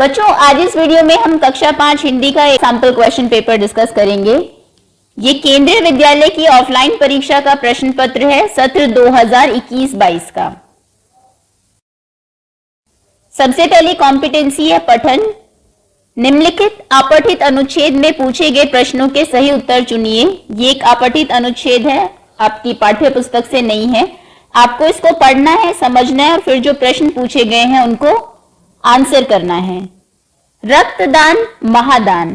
बच्चों, आज इस वीडियो में हम कक्षा 5 हिंदी का एक सैंपल क्वेश्चन पेपर डिस्कस करेंगे। ये केंद्रीय विद्यालय की ऑफलाइन परीक्षा का प्रश्न पत्र है सत्र 2021-22 का। सबसे पहली कॉम्पिटेंसी है पठन। निम्नलिखित अपठित अनुच्छेद में पूछे गए प्रश्नों के सही उत्तर चुनिए। ये एक अपठित अनुच्छेद है, आपकी पाठ्य पुस्तक से नहीं है। आपको इसको पढ़ना है, समझना है और फिर जो प्रश्न पूछे गए हैं उनको आंसर करना है। रक्तदान महादान।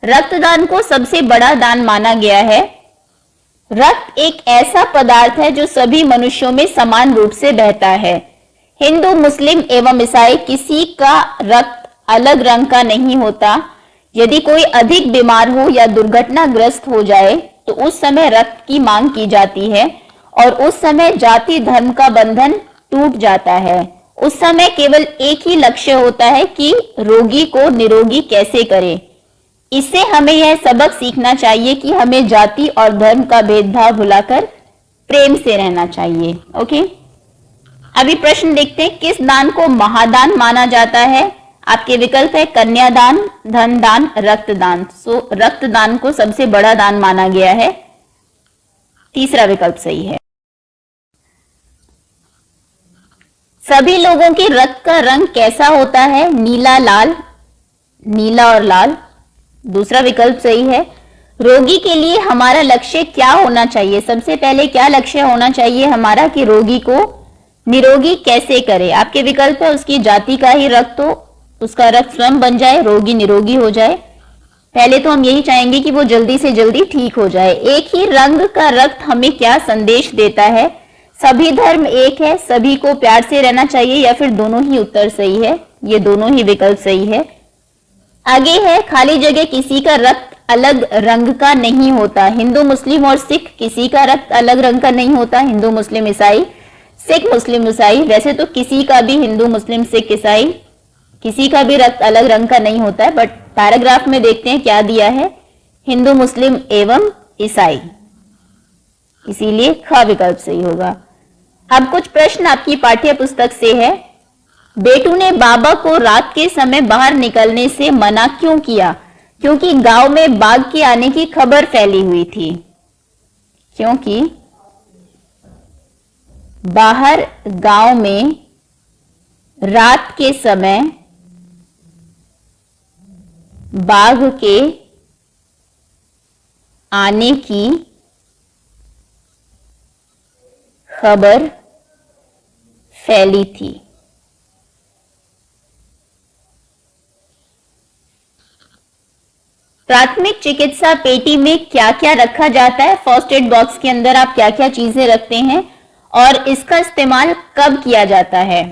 रक्तदान को सबसे बड़ा दान माना गया है। रक्त एक ऐसा पदार्थ है जो सभी मनुष्यों में समान रूप से बहता है। हिंदू, मुस्लिम एवं ईसाई किसी का रक्त अलग रंग का नहीं होता। यदि कोई अधिक बीमार हो या दुर्घटनाग्रस्त हो जाए तो उस समय रक्त की मांग की जाती है और उस समय जाति धर्म का बंधन टूट जाता है। उस समय केवल एक ही लक्ष्य होता है कि रोगी को निरोगी कैसे करें। इससे हमें यह सबक सीखना चाहिए कि हमें जाति और धर्म का भेदभाव भुलाकर प्रेम से रहना चाहिए। ओके, अभी प्रश्न देखते हैं। किस दान को महादान माना जाता है? आपके विकल्प है कन्यादान, धन दान, रक्तदान। सो रक्तदान को सबसे बड़ा दान माना गया है। तीसरा विकल्प सही है। सभी लोगों के रक्त का रंग कैसा होता है? नीला, लाल। नीला और लाल। दूसरा विकल्प सही है। रोगी के लिए हमारा लक्ष्य क्या होना चाहिए? सबसे पहले क्या लक्ष्य होना चाहिए हमारा कि रोगी को निरोगी कैसे करे? आपके विकल्प है उसकी जाति का ही रक्त हो, उसका रक्त स्वयं बन जाए, रोगी निरोगी हो जाए। पहले तो हम यही चाहेंगे कि वो जल्दी से जल्दी ठीक हो जाए। एक ही रंग का रक्त हमें क्या संदेश देता है? सभी धर्म एक है, सभी को प्यार से रहना चाहिए, या फिर दोनों ही उत्तर सही है? ये दोनों ही विकल्प सही है। आगे है खाली जगह किसी का रक्त अलग रंग का नहीं होता। हिंदू, मुस्लिम और सिख किसी का रक्त अलग रंग का नहीं होता। हिंदू, मुस्लिम, ईसाई, सिख, मुस्लिम, ईसाई। वैसे तो किसी का भी हिंदू, मुस्लिम, सिख, ईसाई किसी का भी रक्त अलग रंग का नहीं होता है, बट पैराग्राफ में देखते हैं क्या दिया है। हिंदू, मुस्लिम एवं ईसाई, इसीलिए ख विकल्प सही होगा। अब कुछ प्रश्न आपकी पाठ्य पुस्तक से है। बेटू ने बाबा को रात के समय बाहर निकलने से मना क्यों किया? क्योंकि गांव में बाघ के आने की खबर फैली हुई थी। क्योंकि बाहर गांव में रात के समय बाघ के आने की खबर फैली थी। प्राथमिक चिकित्सा पेटी में क्या क्या रखा जाता है? फर्स्ट एड बॉक्स के अंदर आप क्या क्या चीजें रखते हैं और इसका इस्तेमाल कब किया जाता है?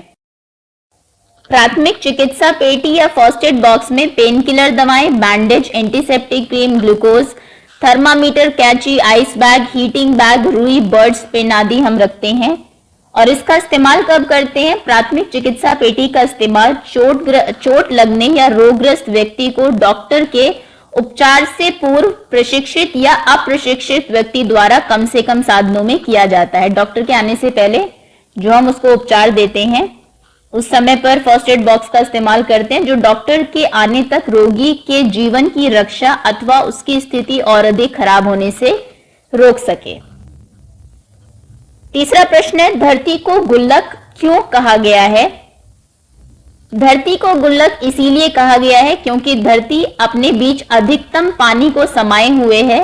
प्राथमिक चिकित्सा पेटी या फर्स्ट एड बॉक्स में पेन किलर दवाएं, bandage, antiseptic cream, glucose, thermometer, कैंची, आइस बैग, हीटिंग बैग, रुई, बर्ड्स पेन आदि हम रखते हैं। और इसका इस्तेमाल कब करते हैं? प्राथमिक चिकित्सा पेटी का इस्तेमाल चोट लगने या रोगग्रस्त व्यक्ति को डॉक्टर के उपचार से पूर्व प्रशिक्षित या अप्रशिक्षित व्यक्ति द्वारा कम से कम साधनों में किया जाता है। डॉक्टर के आने से पहले जो हम उसको उपचार देते हैं उस समय पर फर्स्ट एड बॉक्स का इस्तेमाल करते हैं, जो डॉक्टर के आने तक रोगी के जीवन की रक्षा अथवा उसकी स्थिति और अधिक खराब होने से रोक सके। तीसरा प्रश्न है, धरती को गुल्लक क्यों कहा गया है? धरती को गुल्लक इसीलिए कहा गया है क्योंकि धरती अपने बीच अधिकतम पानी को समाये हुए है।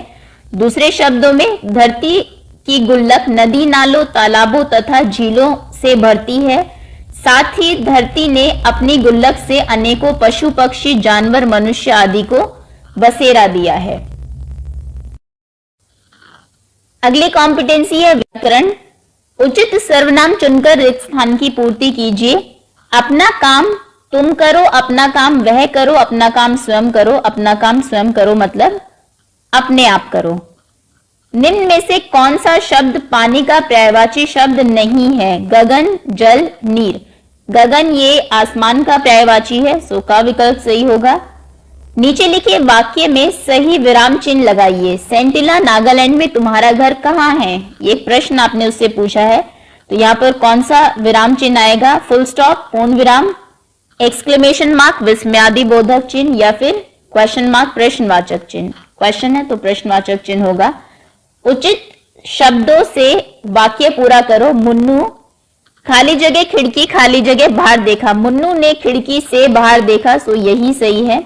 दूसरे शब्दों में धरती की गुल्लक नदी, नालों, तालाबों तथा झीलों से भरती है। साथ ही धरती ने अपनी गुल्लक से अनेकों पशु, पक्षी, जानवर, मनुष्य आदि को बसेरा दिया है। अगली कॉम्पिटेंसी है व्याकरण। उचित सर्वनाम चुनकर रिक्त स्थान की पूर्ति कीजिए। अपना काम तुम करो, अपना काम वह करो, अपना काम स्वयं करो, अपना काम स्वयं करो मतलब अपने आप करो। निम्न में से कौन सा शब्द पानी का पर्यायवाची शब्द नहीं है? गगन, जल, नीर। गगन ये आसमान का पर्यायवाची है, सो का विकल्प सही होगा। नीचे लिखे वाक्य में सही विराम चिन्ह लगाइए। सेंटिला, नागालैंड में तुम्हारा घर कहाँ है? ये प्रश्न आपने उससे पूछा है, तो यहाँ पर कौन सा विराम चिन्ह आएगा? फुल स्टॉप, पूर्ण विराम, एक्सक्लेमेशन मार्क विस्मयादिबोधक चिन्ह या फिर क्वेश्चन मार्क प्रश्नवाचक चिन्ह। क्वेश्चन है तो प्रश्नवाचक चिन्ह होगा। उचित शब्दों से वाक्य पूरा करो। मुन्नू खाली जगह खिड़की खाली जगह बाहर देखा। मुन्नू ने खिड़की से बाहर देखा, सो यही सही है,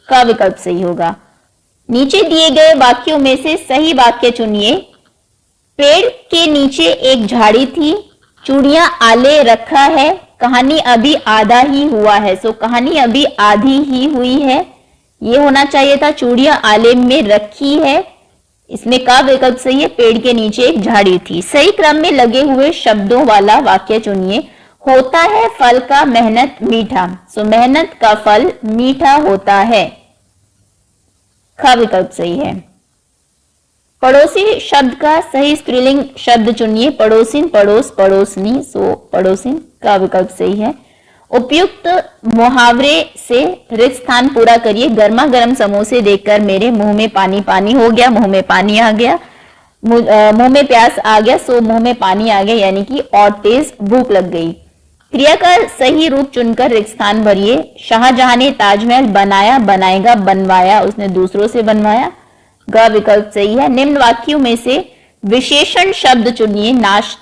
का विकल्प सही होगा। नीचे दिए गए वाक्यों में से सही वाक्य चुनिए। पेड़ के नीचे एक झाड़ी थी, चूड़ियां आले रखा है, कहानी अभी आधा ही हुआ है। सो कहानी अभी आधी ही हुई है, ये होना चाहिए था। चूड़ियां आले में रखी है, इसमें का विकल्प सही है। पेड़ के नीचे एक झाड़ी थी। सही क्रम में लगे हुए शब्दों वाला वाक्य चुनिए। होता है फल का मेहनत मीठा। सो मेहनत का फल मीठा होता है, का विकल्प सही है। पड़ोसी शब्द का सही स्त्रीलिंग शब्द चुनिए। पड़ोसिन, पड़ोस, पड़ोसनी, सो पड़ोसिन, का विकल्प सही है। उपयुक्त मुहावरे से रिक्त स्थान पूरा करिए। गर्मा गर्म समोसे देखकर मेरे मुंह में पानी पानी हो गया। मुंह में पानी आ गया, मुंह में प्यास आ गया, सो मुंह में पानी आ गया, यानी कि और तेज भूख लग गई। क्रिया का सही रूप चुनकर रिक्त स्थान भरिए। शाहजहां ने ताजमहल बनाया, बनाएगा, बनवाया, उसने दूसरों से बनवाया, ग विकल्प सही है। निम्न वाक्यों में से विशेषण शब्द चुनिए।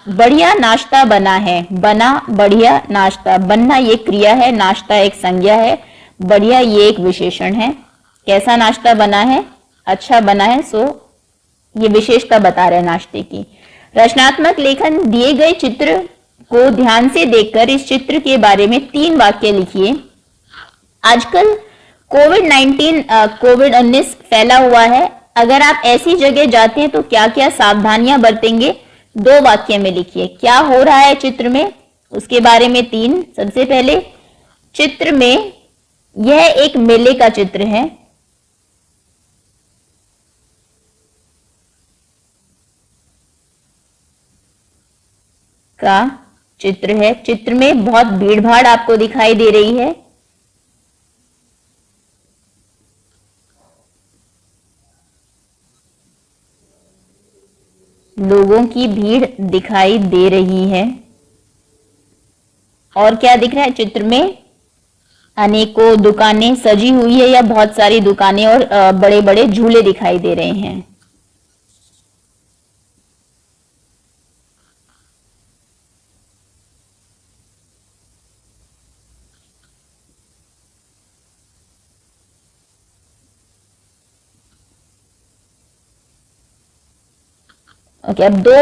बढ़िया नाश्ता बना है। बना बढ़िया नाश्ता। बनना ये क्रिया है, नाश्ता एक संज्ञा है, बढ़िया ये एक विशेषण है। कैसा नाश्ता बना है? अच्छा बना है, सो ये विशेषता बता रहे नाश्ते की। रचनात्मक लेखन दिए गए चित्र को ध्यान से देखकर इस चित्र के बारे में 3 वाक्य लिखिए। आजकल कोविड-19 फैला हुआ है। अगर आप ऐसी जगह जाते हैं तो क्या क्या सावधानियां बरतेंगे? 2 वाक्य में लिखिए। क्या हो रहा है चित्र में, उसके बारे में 3। सबसे पहले चित्र में यह एक मेले का चित्र है। का चित्र है। चित्र में बहुत भीड़ भाड़ आपको दिखाई दे रही है। लोगों की भीड़ दिखाई दे रही है। और क्या दिख रहा है चित्र में? अनेकों दुकानें सजी हुई है या बहुत सारी दुकानें और बड़े बड़े झूले दिखाई दे रहे हैं। ओके, अब 2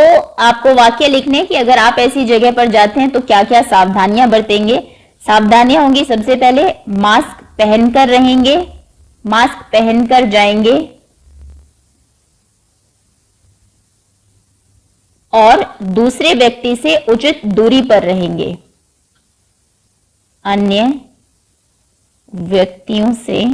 आपको वाक्य लिखने कि अगर आप ऐसी जगह पर जाते हैं तो क्या क्या सावधानियां बरतेंगे। सावधानियां होंगी, सबसे पहले मास्क पहनकर रहेंगे, मास्क पहनकर जाएंगे और दूसरे व्यक्ति से उचित दूरी पर रहेंगे। अन्य व्यक्तियों से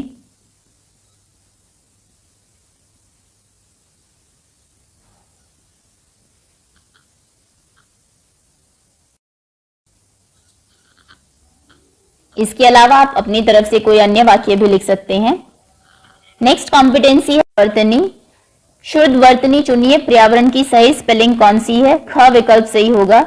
इसके अलावा आप अपनी तरफ से कोई अन्य वाक्य भी लिख सकते हैं। नेक्स्ट कॉम्पिटेंसी है वर्तनी। शुद्ध वर्तनी चुनिए। पर्यावरण की सही स्पेलिंग कौन सी है? ख विकल्प सही होगा।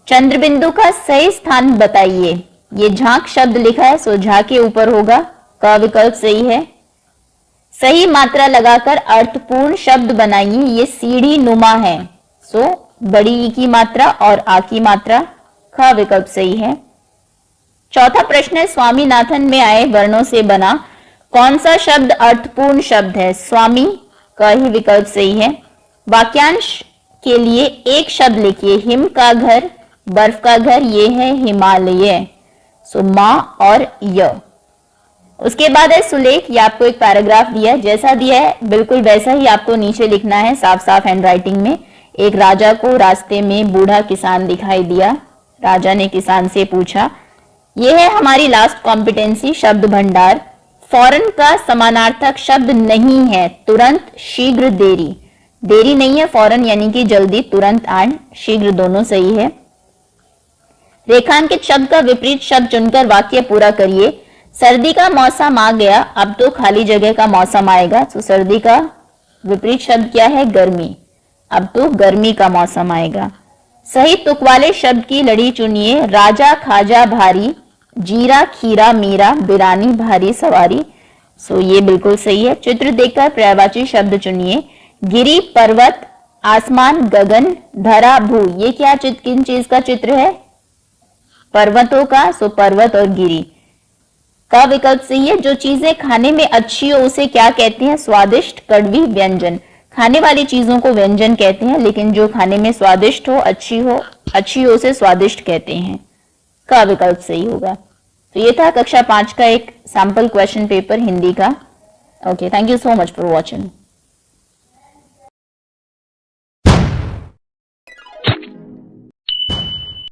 चंद्रबिंदु का सही स्थान बताइए। ये झांक शब्द लिखा है, सो झा के ऊपर होगा, क विकल्प सही है। सही मात्रा लगाकर अर्थपूर्ण शब्द बनाइए। ये सीढ़ी नुमा है, सो बड़ी ई की मात्रा और आ की मात्रा, ख विकल्प सही है। चौथा प्रश्न है, स्वामीनाथन में आए वर्णों से बना कौन सा शब्द अर्थपूर्ण शब्द है? स्वामी, का ही विकल्प सही है। वाक्यांश के लिए एक शब्द लिखिए। हिम का घर, बर्फ का घर, ये है हिमालय, सो मां और य। उसके बाद है सुलेख। ये आपको एक पैराग्राफ दिया है, जैसा दिया है बिल्कुल वैसा ही आपको नीचे लिखना है, साफ साफ हैंडराइटिंग में। एक राजा को रास्ते में बूढ़ा किसान दिखाई दिया। राजा ने किसान से पूछा। यह है हमारी लास्ट कॉम्पिटेंसी, शब्द भंडार। फौरन का समानार्थक शब्द नहीं है, तुरंत, शीघ्र, देरी। देरी नहीं है, फौरन यानी कि जल्दी, तुरंत एंड शीघ्र दोनों सही है। रेखांकित शब्द का विपरीत शब्द चुनकर वाक्य पूरा करिए। सर्दी का मौसम आ गया, अब तो खाली जगह का मौसम आएगा। तो सर्दी का विपरीत शब्द क्या है? गर्मी, अब तो गर्मी का मौसम आएगा। सही तुक वाले शब्द की लड़ी चुनिए। राजा खाजा भारी, जीरा खीरा मीरा बिरानी भारी सवारी। सो ये बिल्कुल सही है। चित्र देखकर पर्यायवाची शब्द चुनिए। गिरी पर्वत, आसमान, गगन, धरा, भू। ये क्या चित्र, किन चीज का चित्र है? पर्वतों का। सो पर्वत और गिरी का विकल्प सही है। जो चीजें खाने में अच्छी हो उसे क्या कहते हैं? स्वादिष्ट, कड़वी, व्यंजन। खाने वाली चीजों को व्यंजन कहते हैं, लेकिन जो खाने में स्वादिष्ट हो, अच्छी हो उसे स्वादिष्ट कहते हैं। का विकल्प सही होगा। तो ये था कक्षा 5 का एक सैंपल क्वेश्चन पेपर हिंदी का। Okay, thank you so much for watching.